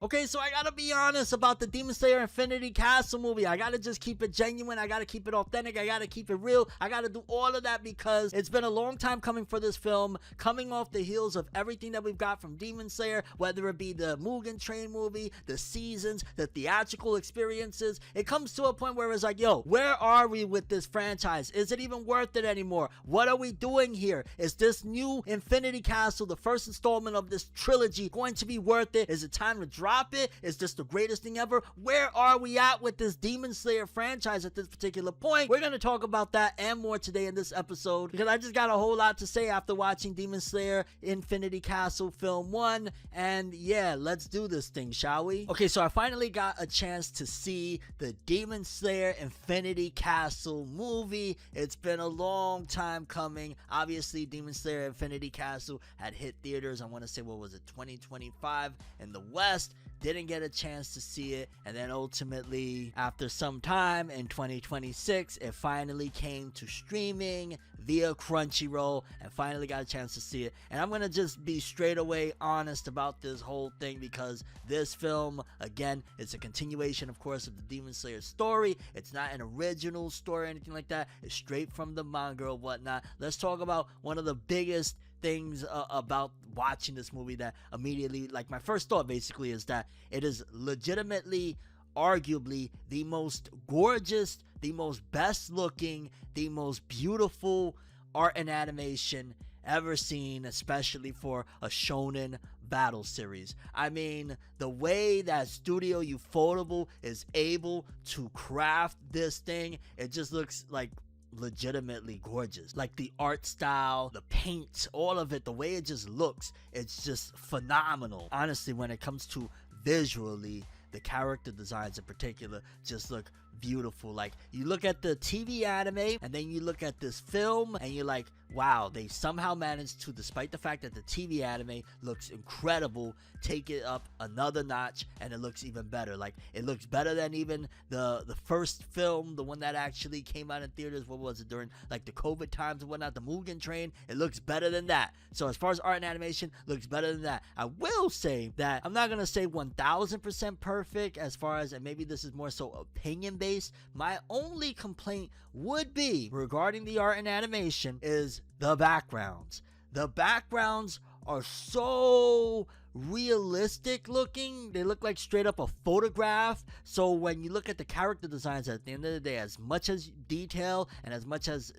Okay, so I gotta be honest about the Demon Slayer Infinity Castle movie. I gotta just keep it genuine. I gotta keep it authentic. I gotta keep it real. I gotta do all of that because it's been a long time coming for this film, coming off the heels of everything that we've got from Demon Slayer, whether it be the Mugen Train movie, the seasons, the theatrical experiences. It comes to a point where it's like, yo, where are we with this franchise? Is it even worth it anymore? What are we doing here? Is this new Infinity Castle, the first installment of this trilogy, going to be worth it? Is it time to drop it? Is this the greatest thing ever? Where are we at with this Demon Slayer franchise at this particular point? We're going to talk about that and more today in this episode because I just got a whole lot to say after watching Demon Slayer Infinity Castle Film 1, and yeah, let's do this thing, shall we? Okay, so I finally got a chance to see the Demon Slayer Infinity Castle movie. It's been a long time coming. Obviously, Demon Slayer Infinity Castle had hit theaters, I want to say, what was it, 2025 in the West. Didn't get a chance to see it, and then ultimately after some time in 2026 it finally came to streaming via Crunchyroll and finally got a chance to see it. And I'm gonna just be straight away honest about this whole thing because this film, again, it's a continuation, of course, of the Demon Slayer story. It's not an original story or anything like that. It's straight from the manga or whatnot. Let's talk about one of the biggest things about watching this movie that immediately, like, my first thought basically is that it is legitimately, arguably, the most gorgeous, the most best looking, the most beautiful art and animation ever seen, especially for a shonen battle series. I mean, the way that Studio Ufotable is able to craft this thing, it just looks like legitimately gorgeous. Like the art style, the paint, all of it, the way it just looks, it's just phenomenal. Honestly, when it comes to visually, the character designs in particular just look beautiful. Like, you look at the TV anime and then you look at this film and you're like, wow, they somehow managed to, despite the fact that the TV anime looks incredible, take it up another notch and it looks even better. Like, it looks better than even the first film, the one that actually came out in theaters, what was it, during like the COVID times and whatnot, the Mugen Train. It looks better than that. So as far as art and animation, looks better than that. I will say that I'm not gonna say 1000% perfect as far as, and maybe this is more so opinion based, my only complaint would be regarding the art and animation is the backgrounds. The backgrounds are so realistic looking. They look like straight up a photograph. So when you look at the character designs, at the end of the day, as much as detail and as much as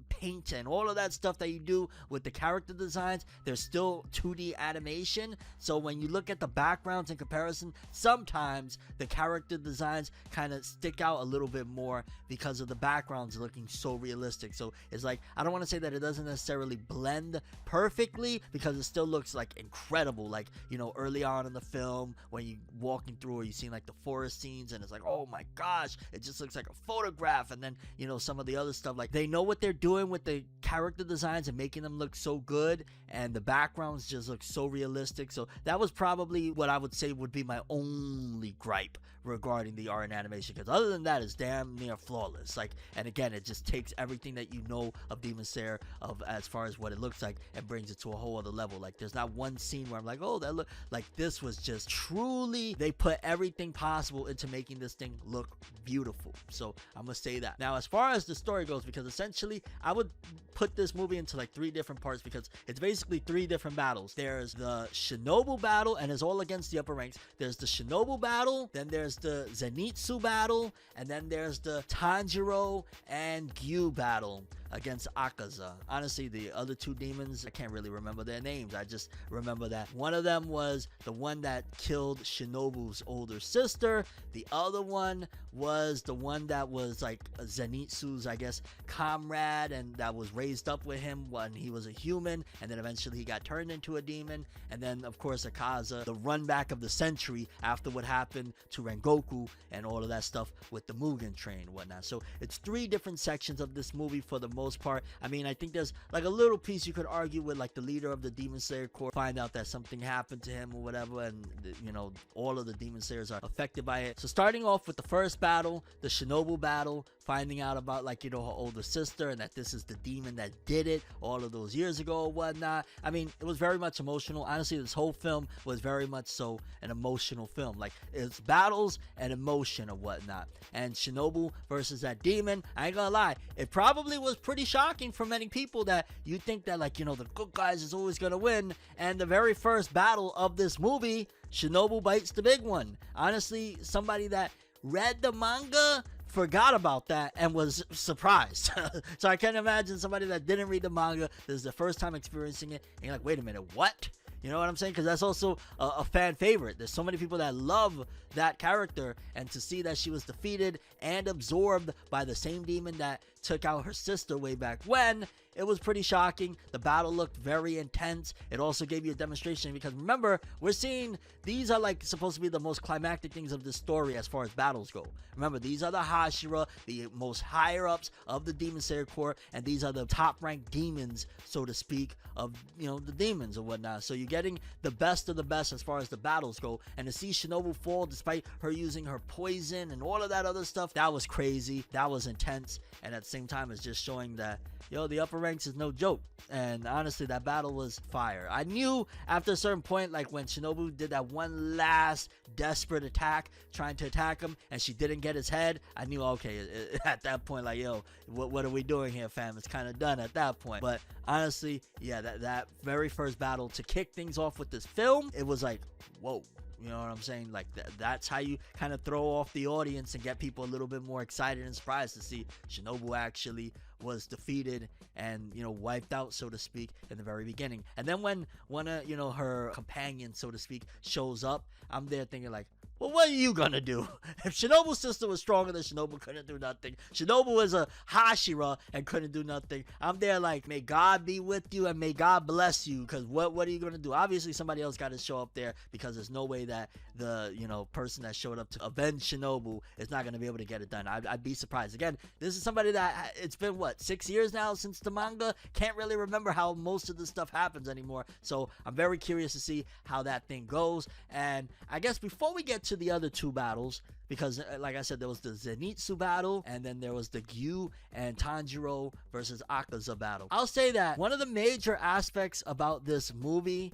paint and all of that stuff that you do with the character designs, there's still 2D animation. So when you look at the backgrounds in comparison, sometimes the character designs kind of stick out a little bit more because of the backgrounds looking so realistic. So it's like, I don't want to say that it doesn't necessarily blend perfectly because it still looks like incredible. Like, you know, early on in the film when you walking through or you see like the forest scenes and it's like, oh my gosh, it just looks like a photograph. And then, you know, some of the other stuff, like, they know what they're doing with the character designs and making them look so good, and the backgrounds just look so realistic. So that was probably what I would say would be my only gripe regarding the art and animation, because other than that, it's damn near flawless. Like, and again, it just takes everything that you know of Demon Slayer, of as far as what it looks like, and brings it to a whole other level. Like, there's not one scene where I'm like, oh, that look like, this was just truly, they put everything possible into making this thing look beautiful. So I'm gonna say that. Now, as far as the story goes, because essentially I would put this movie into like 3 different parts, because it's basically 3 different battles. There's the Shinobu battle, and it's all against the upper ranks. There's the Shinobu battle, then there's the Zenitsu battle, and then there's the Tanjiro and Gyu battle against Akaza. Honestly, the other 2 demons, I can't really remember their names. I just remember that one of them was the one that killed Shinobu's older sister. The other one was the one that was like Zenitsu's, I guess, comrade, and that was raised up with him when he was a human, and then eventually he got turned into a demon. And then, of course, Akaza, the run back of the century after what happened to Rengoku and all of that stuff with the Mugen Train and whatnot. So it's 3 different sections of this movie for the most part. I mean, I think there's like a little piece you could argue with, like the leader of the Demon Slayer Corps find out that something happened to him or whatever, and you know, all of the Demon Slayers are affected by it. So starting off with the first battle, the Shinobu battle finding out about, like, you know, her older sister, and that this is the demon that did it all of those years ago or whatnot. I mean, it was very much emotional. Honestly, this whole film was very much so an emotional film. Like, it's battles and emotion or whatnot. And Shinobu versus that demon, I ain't gonna lie, it probably was pretty shocking for many people that you think that, like, you know, the good guys is always gonna win. And the very first battle of this movie, Shinobu bites the big one. Honestly, somebody that read the manga forgot about that and was surprised. So I can't imagine somebody that didn't read the manga, this is the first time experiencing it, and you're like, wait a minute, what? You know what I'm saying? Because that's also a fan favorite. There's so many people that love that character, and to see that she was defeated and absorbed by the same demon that took out her sister way back when, it was pretty shocking. The battle looked very intense. It also gave you a demonstration, because remember, we're seeing these are like supposed to be the most climactic things of the story as far as battles go. Remember, these are the Hashira, the most higher ups of the Demon Slayer Corps, and these are the top ranked demons, so to speak, of, you know, the demons or whatnot. So you're getting the best of the best as far as the battles go, and to see Shinobu fall despite her using her poison and all of that other stuff, that was crazy. That was intense, and at the same time, it's just showing that, yo, the upper ranks is no joke. And honestly, that battle was fire. I knew after a certain point, like when Shinobu did that one last desperate attack, trying to attack him, and she didn't get his head, I knew, okay, at that point, like, yo, what are we doing here, fam? It's kind of done at that point. But honestly, yeah, that very first battle to kick things off with this film, it was like, whoa. You know what I'm saying? Like, that's how you kind of throw off the audience and get people a little bit more excited and surprised to see Shinobu actually was defeated and, you know, wiped out, so to speak, in the very beginning. And then when one of, you know, her companions, so to speak, shows up, I'm there thinking like, well, what are you gonna do? If Shinobu's sister was stronger than Shinobu, couldn't do nothing. Shinobu is a Hashira and couldn't do nothing. I'm there like, may God be with you and may God bless you, because what are you gonna do? Obviously, somebody else got to show up there, because there's no way that the, you know, person that showed up to avenge Shinobu is not gonna be able to get it done. I'd be surprised. Again, this is somebody that, it's been what, 6 years now since the manga? Can't really remember how most of this stuff happens anymore. So I'm very curious to see how that thing goes. And I guess before we get to the other two battles, because like I said, there was the Zenitsu battle, and then there was the Gyu and Tanjiro versus Akaza battle. I'll say that one of the major aspects about this movie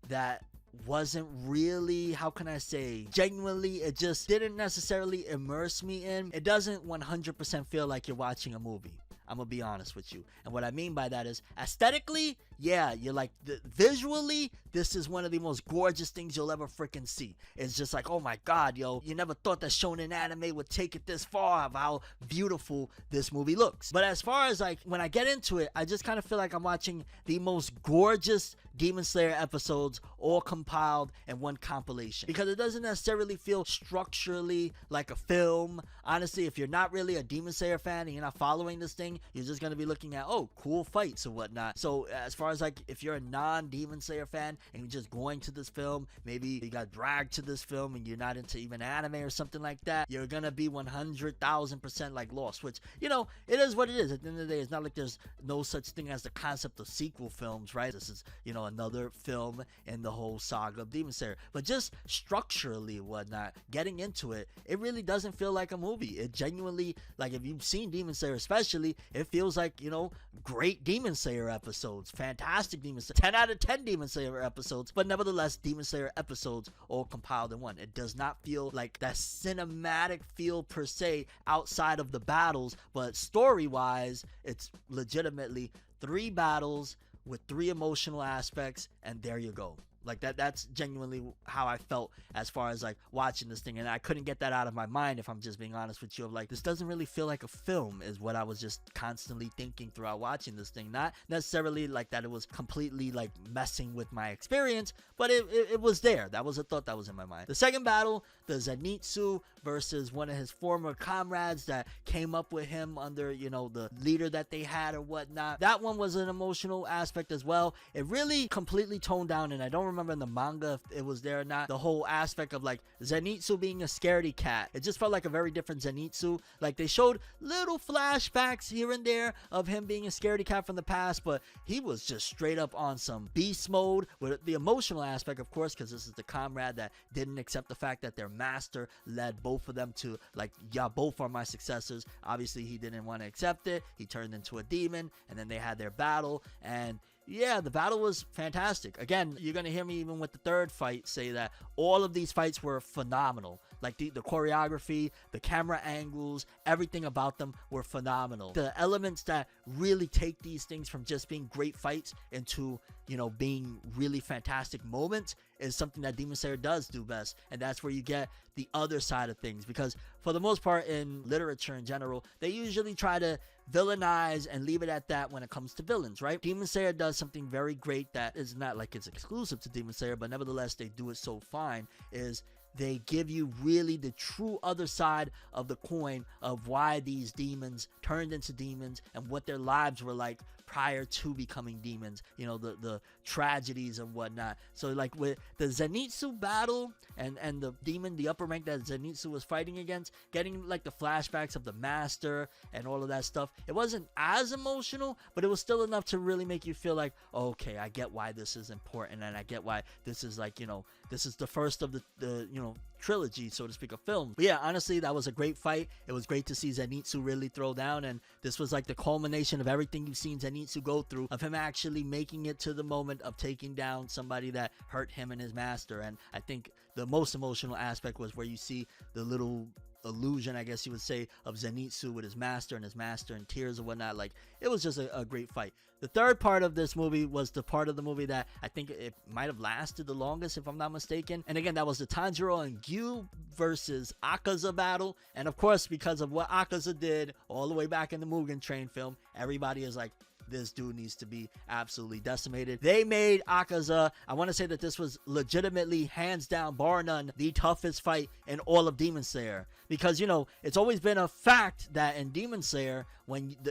that wasn't really, how can I say, genuinely, it just didn't necessarily immerse me in, it doesn't 100% feel like you're watching a movie. I'm gonna be honest with you. And what I mean by that is, aesthetically, yeah, you're like, visually, this is one of the most gorgeous things you'll ever freaking see. It's just like, oh my god, yo, you never thought that shonen anime would take it this far of how beautiful this movie looks. But as far as, like, when I get into it, I just kind of feel like I'm watching the most gorgeous Demon Slayer episodes all compiled in one compilation, because it doesn't necessarily feel structurally like a film. Honestly, if you're not really a Demon Slayer fan and you're not following this thing, you're just going to be looking at, oh, cool fights or whatnot. So as far as, like, if you're a non-Demon Slayer fan and you're just going to this film, maybe you got dragged to this film and you're not into even anime or something like that, you're going to be 100,000% like lost, which, you know, it is what it is. At the end of the day, it's not like there's no such thing as the concept of sequel films, right? This is, you know, another film in the whole saga of Demon Slayer. But just structurally whatnot, getting into it, it really doesn't feel like a movie. It genuinely, like, if you've seen Demon Slayer especially, it feels like, you know, great Demon Slayer episodes, fantastic Demon Slayer, 10 out of 10 Demon Slayer episodes, but nevertheless, Demon Slayer episodes all compiled in one. It does not feel like that cinematic feel per se outside of the battles, but story-wise, it's legitimately 3 battles with 3 emotional aspects, and there you go. Like, that's genuinely how I felt as far as, like, watching this thing, and I couldn't get that out of my mind, if I'm just being honest with you, of like, this doesn't really feel like a film, is what I was just constantly thinking throughout watching this thing. Not necessarily like that it was completely, like, messing with my experience, but it was there. That was a thought that was in my mind. The second battle, the Zenitsu versus one of his former comrades that came up with him under, you know, the leader that they had or whatnot. That one was an emotional aspect as well. It really completely toned down, and I don't remember in the manga if it was there or not, the whole aspect of like Zenitsu being a scaredy cat. It just felt like a very different Zenitsu. Like they showed little flashbacks here and there of him being a scaredy cat from the past, but he was just straight up on some beast mode with the emotional aspect, of course, because this is the comrade that didn't accept the fact that their master led both of them to like, yeah, both are my successors. Obviously he didn't want to accept it. He turned into a demon, and then they had their battle, and yeah, the battle was fantastic. Again, you're going to hear me even with the third fight say that all of these fights were phenomenal. Like the choreography, the camera angles, everything about them were phenomenal. The elements that really take these things from just being great fights into, you know, being really fantastic moments is something that Demon Slayer does do best. And that's where you get the other side of things, because for the most part in literature in general, they usually try to villainize and leave it at that when it comes to villains, right? Demon Slayer does something very great that is not like it's exclusive to Demon Slayer, but nevertheless they do it so fine, is they give you really the true other side of the coin of why these demons turned into demons and what their lives were like prior to becoming demons, you know, the tragedies and whatnot. So like with the Zenitsu battle and the demon, the upper rank that Zenitsu was fighting against, getting like the flashbacks of the master and all of that stuff, it wasn't as emotional, but it was still enough to really make you feel like, oh, okay, I get why this is important, and I get why this is like, you know, this is the first of the you know, trilogy, so to speak, of film. But yeah, honestly, that was a great fight. It was great to see Zenitsu really throw down, and this was like the culmination of everything you've seen Zenitsu go through, of him actually making it to the moment of taking down somebody that hurt him and his master. And I think the most emotional aspect was where you see the little illusion, I guess you would say, of Zenitsu with his master and his master in tears and whatnot. Like, it was just a great fight. The third part of this movie was the part of the movie that I think it might have lasted the longest, if I'm not mistaken. And again, that was the Tanjiro and Gyu versus Akaza battle. And of course, because of what Akaza did all the way back in the Mugen Train film, everybody is like, this dude needs to be absolutely decimated. They made Akaza, I want to say that this was legitimately, hands down, bar none, the toughest fight in all of Demon Slayer. Because, you know, it's always been a fact that in Demon Slayer,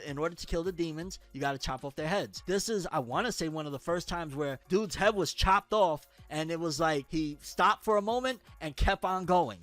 in order to kill the demons, you got to chop off their heads. This is, I want to say, one of the first times where dude's head was chopped off, and it was like he stopped for a moment and kept on going.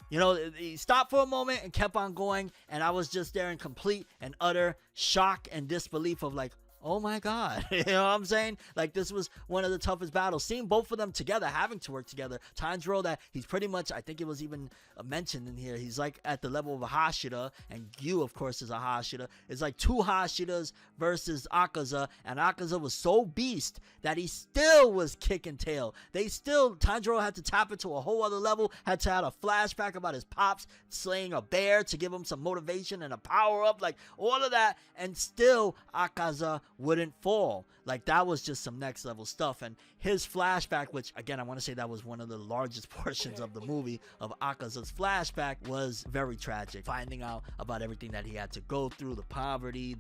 You know, he stopped for a moment and kept on going, and I was just there in complete and utter shock and disbelief of like, oh my God, you know what I'm saying? Like, this was one of the toughest battles. Seeing both of them together, having to work together. Tanjiro, that he's pretty much, I think it was even mentioned in here, he's like at the level of a Hashira, and Gyu, of course, is a Hashira. It's like two Hashiras versus Akaza, and Akaza was so beast that he still was kicking tail. Tanjiro had to tap into a whole other level, had to have a flashback about his pops slaying a bear to give him some motivation and a power up, like all of that, and still Akaza wouldn't fall. Like, that was just some next level stuff. And his flashback, which again, I want to say that was one of the largest portions of the movie, of Akaza's flashback, was very tragic. Finding out about everything that he had to go through, the poverty,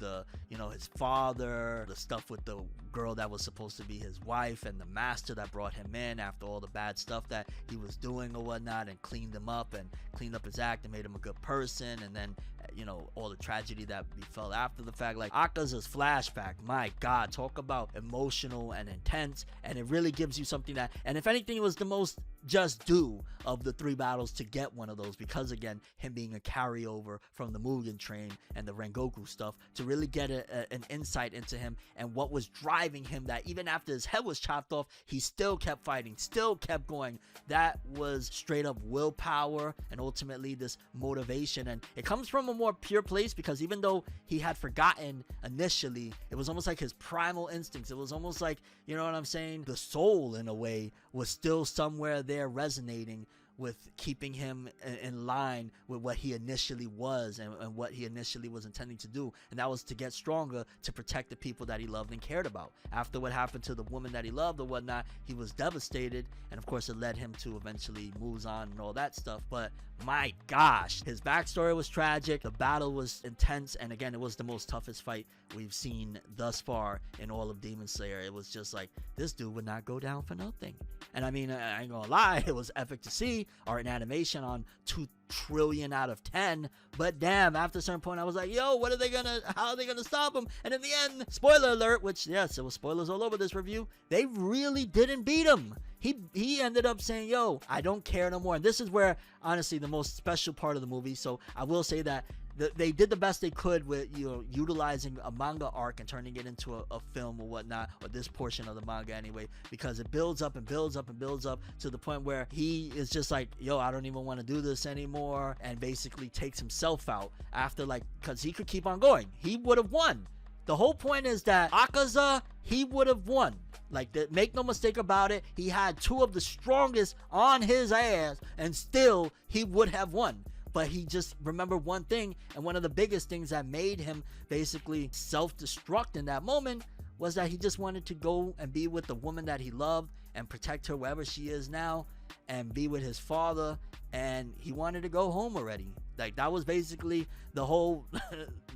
you know, his father, the stuff with the girl that was supposed to be his wife, and the master that brought him in after all the bad stuff that he was doing or whatnot, and cleaned him up and cleaned up his act and made him a good person. And then, you know, all the tragedy that befell after the fact. Like, Akaza's flashback, my God, talk about emotional and intense, and it really gives you something that, and if anything, it was the most just due of the three battles to get one of those, because again, him being a carryover from the Mugen Train and the Rengoku stuff, to really get an insight into him and what was driving him, that even after his head was chopped off, he still kept fighting, still kept going. That was straight up willpower, and ultimately this motivation, and it comes from a more pure place, because even though he had forgotten initially, it was almost like his primal instincts, it was almost like, you know what I'm saying, the soul in a way was still somewhere there resonating with keeping him in line with what he initially was, and what he initially was intending to do, and that was to get stronger, to protect the people that he loved and cared about. After what happened to the woman that he loved or whatnot, he was devastated, and of course it led him to eventually Muzan and all that stuff. But my gosh, his backstory was tragic, the battle was intense, and again, it was the most toughest fight we've seen thus far in all of Demon Slayer. It was just like, this dude would not go down for nothing. And I mean, I ain't gonna lie, it was epic to see. 3D, or in animation on 2 trillion out of 10. But damn, after a certain point, I was like, yo, how are they gonna stop him? And in the end, spoiler alert, which, yes, it was spoilers all over this review, they really didn't beat him. He ended up saying, yo, I don't care no more. And this is where, honestly, the most special part of the movie. So I will say that they did the best they could with, utilizing a manga arc and turning it into a film or whatnot, or this portion of the manga anyway, because it builds up and builds up and builds up to the point where he is just like, yo, I don't even want to do this anymore, and basically takes himself out after, like, because he could keep on going. He would have won. The whole point is that Akaza, he would have won. Like, make no mistake about it, he had 2 of the strongest on his ass, and still he would have won. But he just remembered one thing, and one of the biggest things that made him basically self-destruct in that moment was that he just wanted to go and be with the woman that he loved and protect her wherever she is now, and be with his father, and he wanted to go home already. Like, that was basically the whole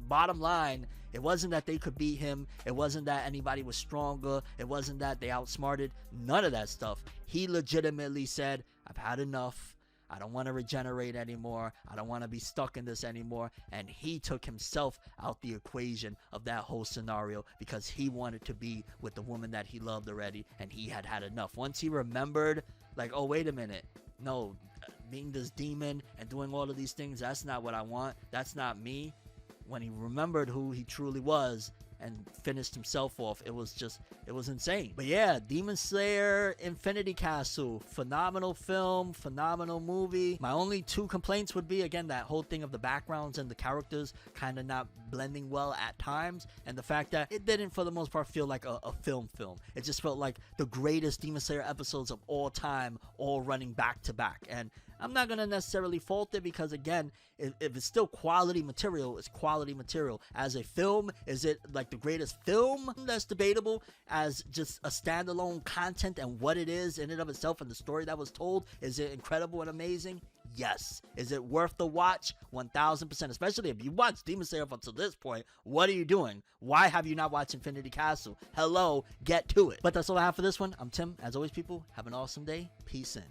bottom line. It wasn't that they could beat him. It wasn't that anybody was stronger. It wasn't that they outsmarted. None of that stuff. He legitimately said, I've had enough. I don't want to regenerate anymore. I don't want to be stuck in this anymore. And he took himself out the equation of that whole scenario because he wanted to be with the woman that he loved already, and he had had enough. Once he remembered, like, oh, wait a minute. No, being this demon and doing all of these things, that's not what I want. That's not me. When he remembered who he truly was and finished himself off, it was insane. But yeah, Demon Slayer Infinity Castle, phenomenal film, phenomenal movie. My only 2 complaints would be, again, that whole thing of the backgrounds and the characters kind of not blending well at times, and the fact that it didn't for the most part feel like a film. It just felt like the greatest Demon Slayer episodes of all time, all running back to back. And I'm not going to necessarily fault it because, again, if it's still quality material, it's quality material. As a film, is it like the greatest film? That's debatable. As just a standalone content and what it is in and of itself and the story that was told, is it incredible and amazing? Yes. Is it worth the watch? 1000%. Especially if you watch Demon Slayer up until this point. What are you doing? Why have you not watched Infinity Castle? Hello, get to it. But that's all I have for this one. I'm Tim. As always, people, have an awesome day. Peace in.